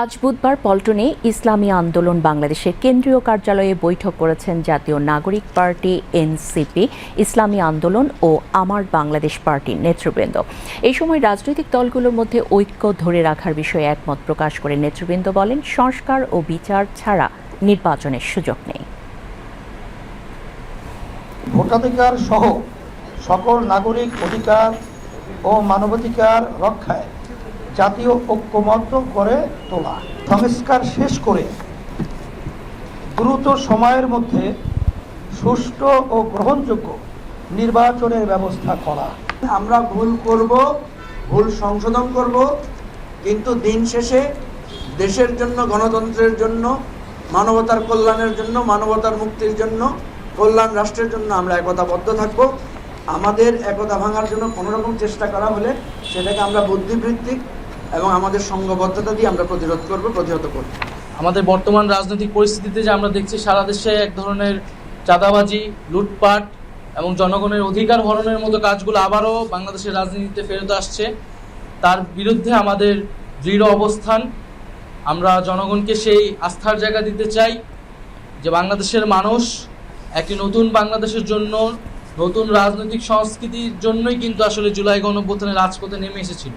আজ বুধবার পল্টনে ইসলামী আন্দোলন বাংলাদেশের কেন্দ্রীয় কার্যালয়ে বৈঠক করেছেন জাতীয় নাগরিক পার্টি, এনসিপি, ইসলামী আন্দোলন ও আমার বাংলাদেশ পার্টির নেতৃবৃন্দ। এই সময় রাজনৈতিক দলগুলোর মধ্যে ঐক্য ধরে রাখার বিষয়ে একমত প্রকাশ করে নেতৃবৃন্দ বলেন, সংস্কার ও বিচার ছাড়া নির্বাচনের সুযোগ নেই। ভোটাধিকার সহ সকল নাগরিক অধিকার ও মানবাধিকার রক্ষায় জাতীয় ঐক্যমত্য করে তোলা, সংস্কার শেষ করে দ্রুত সময়ের মধ্যে সুষ্ঠু ও গ্রহণযোগ্য নির্বাচনের ব্যবস্থা করা। আমরা ভুল করব, ভুল সংশোধন করব, কিন্তু দিন শেষে দেশের জন্য, গণতন্ত্রের জন্য, মানবতার কল্যাণের জন্য, মানবতার মুক্তির জন্য, কল্যাণ রাষ্ট্রের জন্য আমরা একতাবদ্ধ থাকব। আমাদের একতা ভাঙার জন্য কোনো রকম চেষ্টা করা হলে সেটাকে আমরা বুদ্ধিবৃত্তিক এবং আমাদের সংঘবদ্ধতা দিয়ে আমরা প্রতিহত করব। আমাদের বর্তমান রাজনৈতিক পরিস্থিতিতে যে আমরা দেখছি সারা দেশে এক ধরনের চাঁদাবাজি, লুটপাট এবং জনগণের অধিকার হরণের মতো কাজগুলো আবারও বাংলাদেশের রাজনীতিতে ফেরত আসছে। তার বিরুদ্ধে আমাদের দৃঢ় অবস্থান। আমরা জনগণকে সেই আস্থার জায়গা দিতে চাই যে বাংলাদেশের মানুষ একটি নতুন বাংলাদেশের জন্য, নতুন রাজনৈতিক সংস্কৃতির জন্যই কিন্তু আসলে জুলাই গণঅভ্যুত্থানের রাজপথে নেমে এসেছিল।